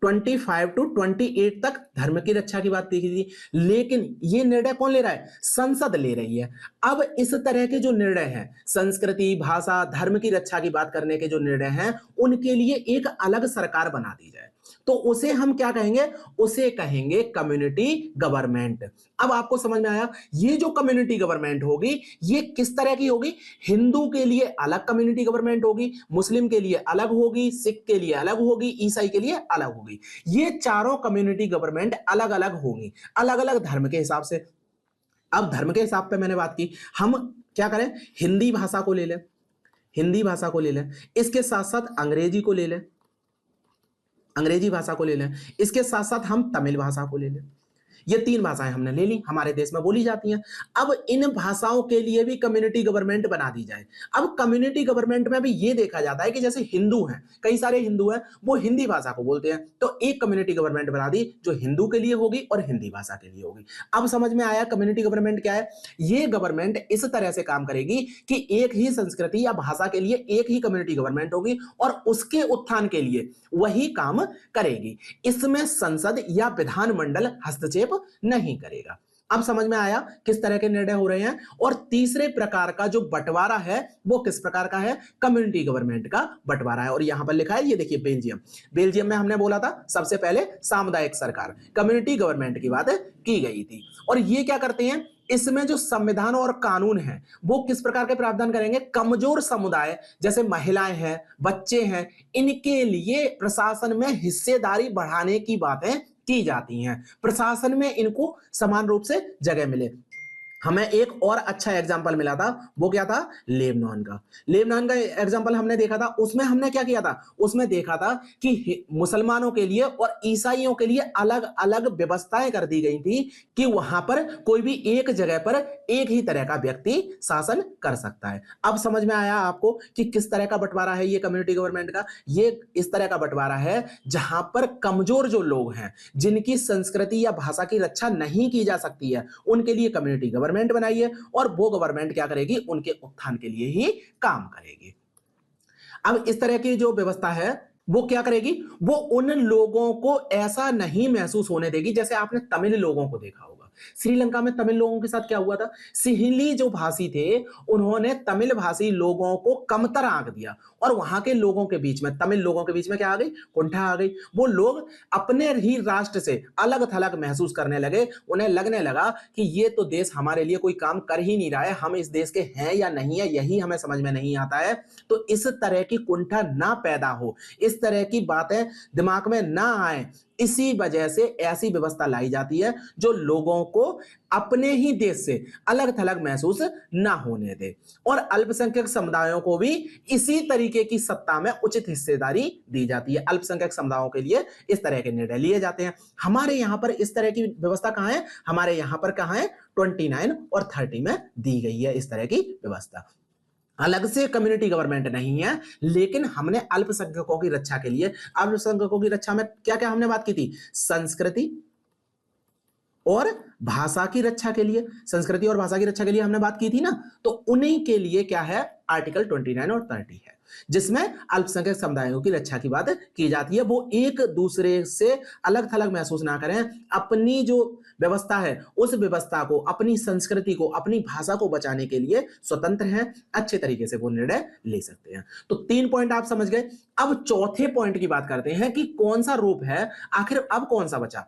25 to 28 तक धर्म की रक्षा की बात देखी थी, लेकिन ये निर्णय कौन ले रहा है, संसद ले रही है। अब इस तरह के जो निर्णय हैं, संस्कृति भाषा धर्म की रक्षा की बात करने के जो निर्णय हैं, उनके लिए एक अलग सरकार बना दी जाए। तो उसे हम क्या कहेंगे, उसे कहेंगे कम्युनिटी गवर्नमेंट। अब आपको समझ में आया, ये जो कम्युनिटी गवर्नमेंट होगी ये किस तरह की होगी, हिंदू के लिए अलग कम्युनिटी गवर्नमेंट होगी, मुस्लिम के लिए अलग होगी, सिख के लिए अलग होगी, ईसाई के लिए अलग होगी। ये चारों कम्युनिटी गवर्नमेंट अलग अलग होगी, अलग अलग धर्म के हिसाब से। अब धर्म के हिसाब पे मैंने बात की, हम क्या करें, हिंदी भाषा को ले लें, हिंदी भाषा को ले लें, इसके साथ साथ अंग्रेजी को ले लें, अंग्रेजी भाषा को ले लें, इसके साथ साथ हम तमिल भाषा को ले लें। ये तीन भाषाएं हमने ले ली, हमारे देश में बोली जाती हैं। अब इन भाषाओं के लिए भी कम्युनिटी गवर्नमेंट बना दी जाए। अब कम्युनिटी गवर्नमेंट में भी ये देखा जाता है कि जैसे हिंदू हैं, कई सारे हिंदू हैं, वो हिंदी भाषा को बोलते हैं, तो एक कम्युनिटी गवर्नमेंट बना दी जो हिंदू के लिए होगी और हिंदी भाषा के लिए होगी। अब समझ में आया कम्युनिटी गवर्नमेंट क्या है। ये गवर्नमेंट इस तरह से काम करेगी कि एक ही संस्कृति या भाषा के लिए एक ही कम्युनिटी गवर्नमेंट होगी और उसके उत्थान के लिए वही काम करेगी। इसमें संसद या विधानमंडल हस्तक्षेप नहीं करेगा। अब समझ में आया किस तरह के निर्णय हो रहे हैं। और तीसरे प्रकार का जो बंटवारा है वो किस प्रकार का है, कम्युनिटी गवर्नमेंट का बंटवारा है। और यहां पर लिखा है, ये देखिए बेल्जियम, बेल्जियम में हमने बोला था सबसे पहले सामुदायिक सरकार, कम्युनिटी गवर्नमेंट की बात की गई थी। और ये क्या करते हैं, इसमें जो संविधान और कानून है वो किस प्रकार के प्रावधान करेंगे, कमजोर समुदाय जैसे महिलाएं हैं, बच्चे हैं, इनके लिए प्रशासन में हिस्सेदारी बढ़ाने की बातें की जाती हैं, प्रशासन में इनको समान रूप से जगह मिले। हमें एक और अच्छा एग्जाम्पल मिला था, वो क्या था, लेबनान का। लेबनान का एग्जाम्पल हमने देखा था, उसमें हमने क्या किया था, उसमें देखा था कि मुसलमानों के लिए और ईसाइयों के लिए अलग अलग व्यवस्थाएं कर दी गई थी कि वहां पर कोई भी एक जगह पर एक ही तरह का व्यक्ति शासन कर सकता है। अब समझ में आया आपको कि किस तरह का बंटवारा है ये कम्युनिटी गवर्नमेंट का। ये इस तरह का बंटवारा है जहां पर कमजोर जो लोग हैं, जिनकी संस्कृति या भाषा की रक्षा नहीं की जा सकती है, उनके लिए कम्युनिटी गवर्नमेंट बनाइए और वो गवर्नमेंट क्या करेगी, उनके उत्थान के लिए ही काम करेगी। अब इस तरह की जो व्यवस्था है वो क्या करेगी, वो उन लोगों को ऐसा नहीं महसूस होने देगी, जैसे आपने तमिल लोगों को देखा होगा। श्रीलंका में तमिल लोगों के साथ क्या हुआ था, सिंहली जो भाषी थे उन्होंने तमिल भाषी लोगों को कमतर आंक दिया और वहां के लोगों के बीच में, तमिल लोगों के बीच में क्या आ गई, कुंठा आ गई। वो लोग अपने ही राष्ट्र से अलग थलग महसूस करने लगे, उन्हें लगने लगा कि ये तो देश हमारे लिए कोई काम कर ही नहीं रहा है, हम इस देश के हैं या नहीं है यही हमें समझ में नहीं आता है। तो इस तरह की कुंठा ना पैदा हो, इस तरह की बातें दिमाग में ना आए, इसी वजह से ऐसी व्यवस्था लाई जाती है जो लोगों को अपने ही देश से अलग थलग महसूस ना होने दे। और अल्पसंख्यक समुदायों को भी इसी तरीके की सत्ता में उचित हिस्सेदारी दी जाती है। अल्पसंख्यक समुदायों के लिए इस तरह के निर्णय लिए जाते हैं। हमारे यहां पर इस तरह की व्यवस्था कहां है, हमारे यहां पर कहां है, 29 और 30 में दी गई है इस तरह की व्यवस्था। अलग से कम्युनिटी गवर्नमेंट नहीं है, लेकिन हमने अल्पसंख्यकों की रक्षा के लिए, अल्पसंख्यकों की रक्षा में क्या क्या हमने बात की थी, संस्कृति और भाषा की रक्षा के लिए, संस्कृति और भाषा की रक्षा के लिए हमने बात की थी ना। तो उन्हीं के लिए क्या है, आर्टिकल 29 और 30 है, जिसमें अल्पसंख्यक समुदायों की रक्षा की बात की जाती है। वो एक दूसरे से अलग थलग महसूस ना करें, अपनी जो व्यवस्था है उस व्यवस्था को, अपनी संस्कृति को, अपनी भाषा को बचाने के लिए स्वतंत्र हैं, अच्छे तरीके से वो निर्णय ले सकते हैं। तो 3 पॉइंट आप समझ गए। अब चौथे पॉइंट की बात करते हैं कि कौन सा रूप है, आखिर अब कौन सा बचा।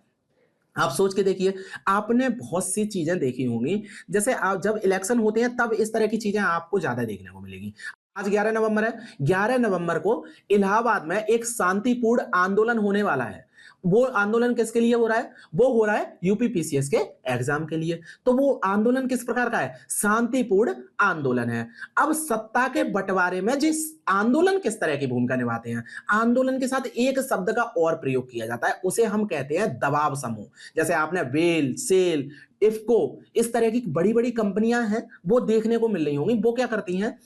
आप सोच के देखिए, आपने बहुत सी चीजें देखी होंगी, जैसे आप जब इलेक्शन होते हैं तब इस तरह की चीजें आपको ज्यादा देखने को मिलेगी। आज 11 नवंबर है, 11 नवंबर को इलाहाबाद में एक शांतिपूर्ण आंदोलन होने वाला है। वो आंदोलन किसके लिए हो रहा है, वो हो रहा है यूपीपीसीएस के एग्जाम के लिए। तो वो आंदोलन किस प्रकार का है, शांतिपूर्ण आंदोलन है। अब सत्ता के बंटवारे में जिस आंदोलन किस तरह की भूमिका निभाते हैं, आंदोलन के साथ एक शब्द का और प्रयोग किया जाता है, उसे हम कहते हैं दबाव समूह। जैसे आपने वेल, सेल, इफको, इस तरह की बड़ी बड़ी कंपनियां हैं वो देखने को मिल रही होंगी। वो क्या करती हैं,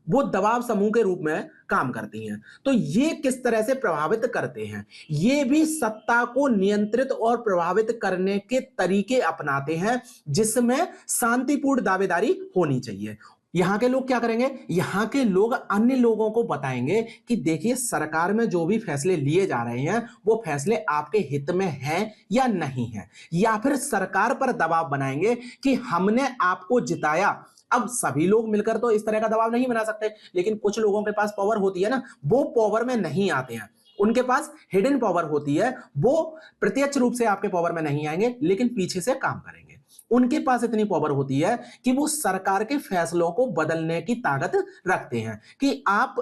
वो दबाव समूह के रूप में काम करती हैं। तो ये किस तरह से प्रभावित करते हैं, ये भी सत्ता को नियंत्रित और प्रभावित करने के तरीके अपनाते हैं, जिसमें शांतिपूर्ण दावेदारी होनी चाहिए। यहां के लोग क्या करेंगे, यहां के लोग अन्य लोगों को बताएंगे कि देखिए सरकार में जो भी फैसले लिए जा रहे हैं वो फैसले आपके हित में हैं या नहीं है, या फिर सरकार पर दबाव बनाएंगे कि हमने आपको जिताया। अब सभी लोग मिलकर तो इस तरह का दबाव नहीं बना सकते, लेकिन कुछ लोगों के पास पावर होती है ना, वो पावर में नहीं आते हैं। उनके पास हिडन पावर होती है, वो प्रत्यक्ष रूप से आपके पावर में नहीं आएंगे लेकिन पीछे से काम करेंगे। उनके पास इतनी पावर होती है कि वो सरकार के फैसलों को बदलने की ताकत रखते हैं कि आप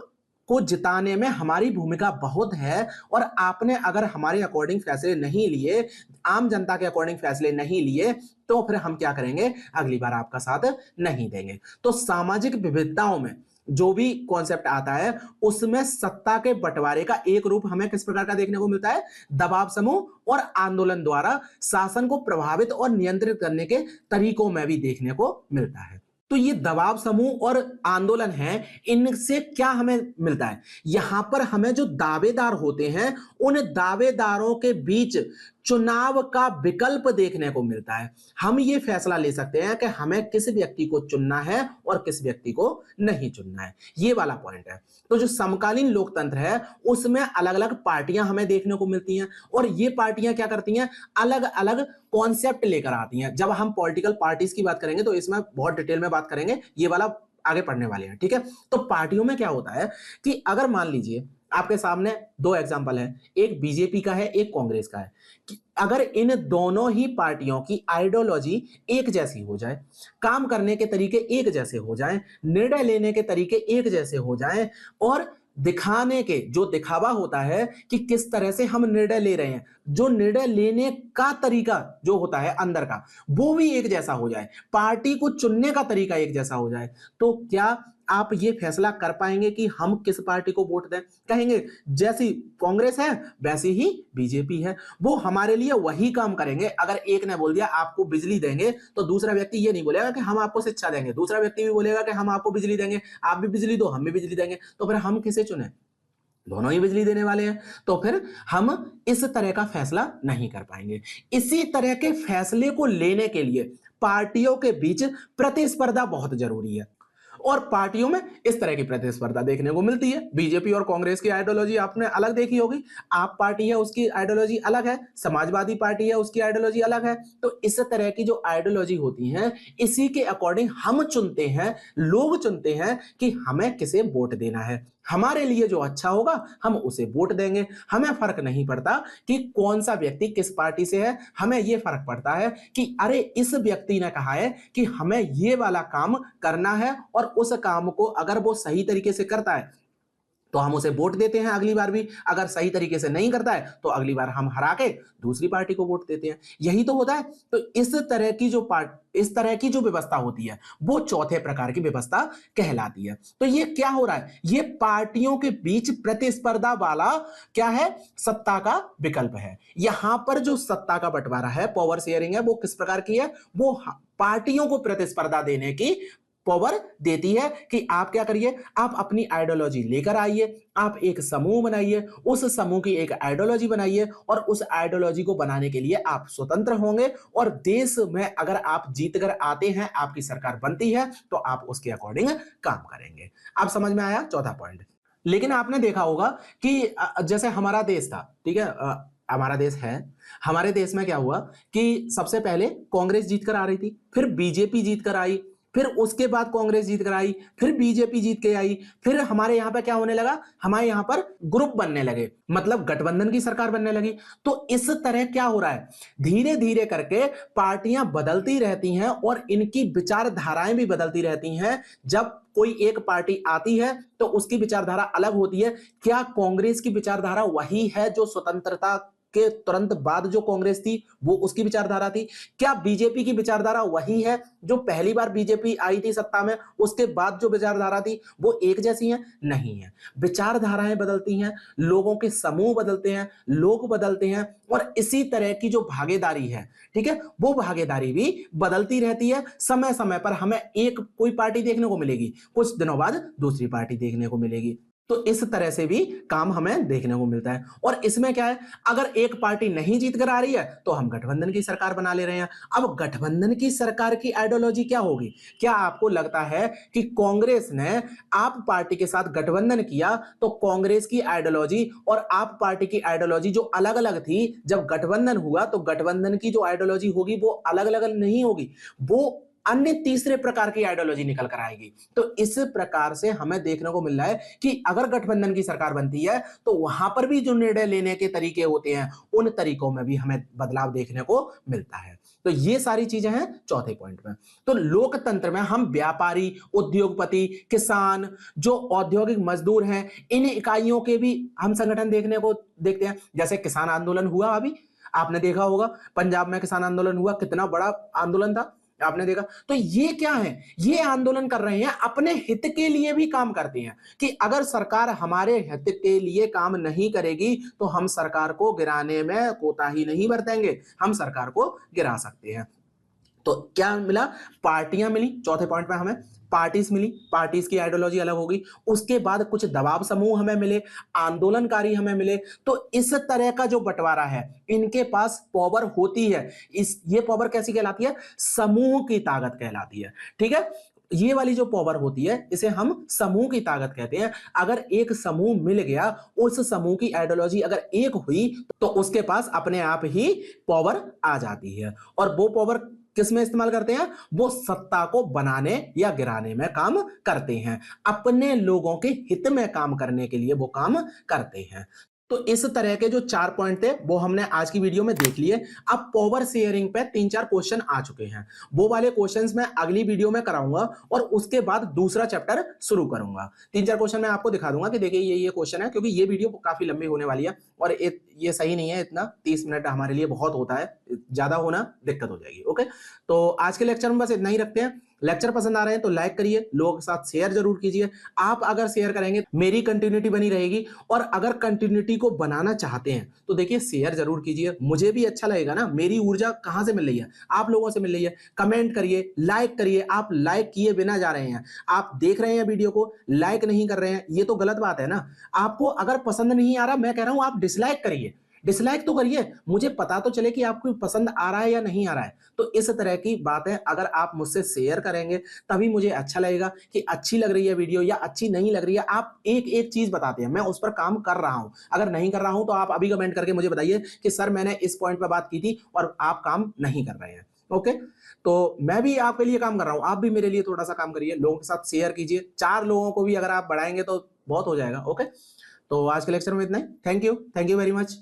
को जिताने में हमारी भूमिका बहुत है और आपने अगर हमारे अकॉर्डिंग फैसले नहीं लिए, आम जनता के अकॉर्डिंग फैसले नहीं लिए, तो फिर हम क्या करेंगे, अगली बार आपका साथ नहीं देंगे। तो सामाजिक विविधताओं में जो भी कॉन्सेप्ट आता है उसमें सत्ता के बंटवारे का एक रूप हमें किस प्रकार का देखने को मिलता है, दबाव समूह और आंदोलन द्वारा शासन को प्रभावित और नियंत्रित करने के तरीकों में भी देखने को मिलता है। तो ये दबाव समूह और आंदोलन है, इनसे क्या हमें मिलता है, यहां पर हमें जो दावेदार होते हैं उन दावेदारों के बीच चुनाव का विकल्प देखने को मिलता है। हम ये फैसला ले सकते हैं कि हमें किस व्यक्ति को चुनना है और किस व्यक्ति को नहीं चुनना है, ये वाला पॉइंट है। तो जो समकालीन लोकतंत्र है उसमें अलग अलग पार्टियां हमें देखने को मिलती हैं और ये पार्टियां क्या करती हैं, अलग अलग कॉन्सेप्ट लेकर आती हैं। जब हम पॉलिटिकल पार्टीज की बात करेंगे तो इसमें बहुत डिटेल में बात करेंगे, ये वाला आगे पढ़ने वाले हैं, ठीक है। तो पार्टियों में क्या होता है कि अगर मान लीजिए आपके सामने दो एग्जांपल है, एक बीजेपी का है एक कांग्रेस का है, कि अगर इन दोनों ही पार्टियों की आइडियोलॉजी एक जैसी हो जाए, काम करने के तरीके एक जैसे हो जाएं, निर्णय लेने के तरीके एक जैसे हो जाएं और दिखाने के जो दिखावा होता है कि किस तरह से हम निर्णय ले रहे हैं, जो निर्णय लेने का तरीका जो होता है अंदर का वो भी एक जैसा हो जाए, पार्टी को चुनने का तरीका एक जैसा हो जाए, तो क्या आप ये फैसला कर पाएंगे कि हम किस पार्टी को वोट दें। कहेंगे जैसी कांग्रेस है वैसी ही बीजेपी है, वो हमारे लिए वही काम करेंगे। अगर एक ने बोल दिया आपको बिजली देंगे तो दूसरा व्यक्ति ये नहीं बोलेगा कि हम आपको शिक्षा देंगे, दूसरा व्यक्ति भी बोलेगा कि हम आपको बिजली देंगे, आप भी बिजली दो हम भी बिजली देंगे, तो फिर हम किसे चुने, दोनों ही बिजली देने वाले हैं, तो फिर हम इस तरह का फैसला नहीं कर पाएंगे। इसी तरह के फैसले को लेने के लिए पार्टियों के बीच प्रतिस्पर्धा बहुत जरूरी है और पार्टियों में इस तरह की प्रतिस्पर्धा देखने को मिलती है। बीजेपी और कांग्रेस की आइडियोलॉजी आपने अलग देखी होगी, आप पार्टी है उसकी आइडियोलॉजी अलग है, समाजवादी पार्टी है उसकी आइडियोलॉजी अलग है। तो इस तरह की जो आइडियोलॉजी होती है इसी के अकॉर्डिंग हम चुनते हैं, लोग चुनते हैं कि हमें किसे वोट देना है, हमारे लिए जो अच्छा होगा हम उसे वोट देंगे। हमें फर्क नहीं पड़ता कि कौन सा व्यक्ति किस पार्टी से है, हमें यह फर्क पड़ता है कि अरे इस व्यक्ति ने कहा है कि हमें ये वाला काम करना है और उस काम को अगर वो सही तरीके से करता है तो हम उसे वोट देते हैं अगली बार भी, अगर सही तरीके से नहीं करता है तो अगली बार हम हरा के दूसरी पार्टी को वोट देते हैं, यही तो होता है। तो इस तरह की जो व्यवस्था होती है वो चौथे प्रकार की व्यवस्था कहलाती है। तो ये क्या हो रहा है, ये पार्टियों के बीच प्रतिस्पर्धा वाला क्या है, सत्ता का विकल्प है। यहां पर जो सत्ता का बंटवारा है, पावर शेयरिंग है, वो किस प्रकार की है, वो पार्टियों को प्रतिस्पर्धा देने की पावर देती है कि आप क्या करिए, आप अपनी आइडियोलॉजी लेकर आइए, आप एक समूह बनाइए, उस समूह की एक आइडियोलॉजी बनाइए और उस आइडियोलॉजी को बनाने के लिए आप स्वतंत्र होंगे और देश में अगर आप जीतकर आते हैं, आपकी सरकार बनती है तो आप उसके अकॉर्डिंग काम करेंगे। आप समझ में आया चौथा पॉइंट। लेकिन आपने देखा होगा कि जैसे हमारा देश था, ठीक है, हमारा देश है, हमारे देश में क्या हुआ कि सबसे पहले कांग्रेस जीत कर आ रही थी, फिर बीजेपी जीत कर आई, फिर उसके बाद कांग्रेस जीत कर आई, फिर बीजेपी जीत के आई, फिर हमारे यहां पर क्या होने लगा, हमारे यहां पर ग्रुप बनने लगे, मतलब गठबंधन की सरकार बनने लगी। तो इस तरह क्या हो रहा है, धीरे धीरे करके पार्टियां बदलती रहती हैं और इनकी विचारधाराएं भी बदलती रहती हैं। जब कोई एक पार्टी आती है तो उसकी विचारधारा अलग होती है। क्या कांग्रेस की विचारधारा वही है जो स्वतंत्रता के तुरंत बाद जो कांग्रेस थी वो उसकी विचारधारा थी? क्या बीजेपी की विचारधारा वही है जो पहली बार बीजेपी आई थी सत्ता में, उसके बाद जो विचारधारा थी वो एक जैसी है? नहीं है, विचारधाराएं बदलती हैं, लोगों के समूह बदलते हैं, लोग बदलते हैं और इसी तरह की जो भागीदारी है, ठीक है, वो भागीदारी भी बदलती रहती है। समय समय पर हमें एक कोई पार्टी देखने को मिलेगी, कुछ दिनों बाद दूसरी पार्टी देखने को मिलेगी। तो इस तरह से भी काम हमें देखने को मिलता है। और इसमें क्या है, अगर एक पार्टी नहीं जीत कर आ रही है तो हम गठबंधन की सरकार बना ले रहे हैं। अब गठबंधन की सरकार की आइडियोलॉजी क्या होगी? क्या आपको लगता है कि कांग्रेस ने आप पार्टी के साथ गठबंधन किया तो कांग्रेस की आइडियोलॉजी और आप पार्टी की आइडियोलॉजी जो अलग अलग थी, जब गठबंधन हुआ तो गठबंधन की जो आइडियोलॉजी होगी वो अलग अलग नहीं होगी, वो अन्य तीसरे प्रकार की आइडियोलॉजी निकल कर आएगी। तो इस प्रकार से हमें देखने को मिल रहा है कि अगर गठबंधन की सरकार बनती है तो वहां पर भी जो निर्णय लेने के तरीके होते हैं उन तरीकों में भी हमें बदलाव देखने को मिलता है। तो ये सारी चीजें हैं चौथे पॉइंट में। तो लोकतंत्र में हम व्यापारी, उद्योगपति, किसान, जो औद्योगिक मजदूर हैं, इन इकाइयों के भी हम संगठन देखते हैं। जैसे किसान आंदोलन हुआ, अभी आपने देखा होगा पंजाब में किसान आंदोलन हुआ, कितना बड़ा आंदोलन था, आपने देखा। तो ये क्या है, ये आंदोलन कर रहे हैं, अपने हित के लिए भी काम करते हैं कि अगर सरकार हमारे हित के लिए काम नहीं करेगी तो हम सरकार को गिराने में कोताही नहीं बरतेंगे, हम सरकार को गिरा सकते हैं। तो क्या मिला, पार्टियां मिली, चौथे पॉइंट में हमें पार्टीज मिली, पार्टीज की आइडियोलॉजी अलग होगी। उसके बाद कुछ दबाव समूह हमें मिले, आंदोलनकारी हमें मिले। तो इस तरह का जो बंटवारा है, इनके पास पावर होती है। ये पावर कैसी कहलाती है, समूह की ताकत कहलाती है। ठीक है, ये वाली जो पावर होती है इसे हम समूह की ताकत कहते हैं। अगर एक समूह मिल गया, उस समूह की आइडियोलॉजी अगर एक हुई तो उसके पास अपने आप ही पावर आ जाती है। और वो पावर किस में इस्तेमाल करते हैं, वो सत्ता को बनाने या गिराने में काम करते हैं, अपने लोगों के हित में काम करने के लिए वो काम करते हैं। तो इस तरह के जो 4 पॉइंट थे वो हमने आज की वीडियो में देख लिए। अब पावर शेयरिंग पे 3-4 क्वेश्चन आ चुके हैं, वो वाले क्वेश्चंस मैं अगली वीडियो में कराऊंगा और उसके बाद दूसरा चैप्टर शुरू करूंगा। 3-4 क्वेश्चन मैं आपको दिखा दूंगा कि देखिए ये क्वेश्चन है, क्योंकि ये वीडियो काफी लंबी होने वाली है और ये सही नहीं है इतना, 30 मिनट हमारे लिए बहुत होता है, ज्यादा होना दिक्कत हो जाएगी। ओके, तो आज के लेक्चर में बस इतना ही रखते हैं। लेक्चर पसंद आ रहे हैं तो लाइक करिए, लोगों के साथ शेयर जरूर कीजिए। आप अगर शेयर करेंगे मेरी कंटिन्यूटी बनी रहेगी, और अगर कंटिन्यूटी को बनाना चाहते हैं तो देखिए शेयर जरूर कीजिए, मुझे भी अच्छा लगेगा ना। मेरी ऊर्जा कहां से मिल रही है, आप लोगों से मिल रही है। कमेंट करिए, लाइक करिए। आप लाइक किए बिना जा रहे हैं, आप देख रहे हैं वीडियो को, लाइक नहीं कर रहे हैं, ये तो गलत बात है ना। आपको अगर पसंद नहीं आ रहा, मैं कह रहा हूं आप डिसलाइक करिए, डिसलाइक तो करिए, मुझे पता तो चले कि आपको पसंद आ रहा है या नहीं आ रहा है। तो इस तरह की बातें अगर आप मुझसे शेयर करेंगे तभी मुझे अच्छा लगेगा कि अच्छी लग रही है वीडियो या अच्छी नहीं लग रही है। आप एक एक चीज बताते हैं, मैं उस पर काम कर रहा हूं। अगर नहीं कर रहा हूं तो आप अभी कमेंट करके मुझे बताइए कि सर मैंने इस पॉइंट पर बात की थी और आप काम नहीं कर रहे हैं। ओके, तो मैं भी आपके लिए काम कर रहा हूं, आप भी मेरे लिए थोड़ा सा काम करिए, लोगों के साथ शेयर कीजिए। 4 लोगों को भी अगर आप बढ़ाएंगे तो बहुत हो जाएगा। ओके, तो आज के लेक्चर में इतना ही। Thank you very much.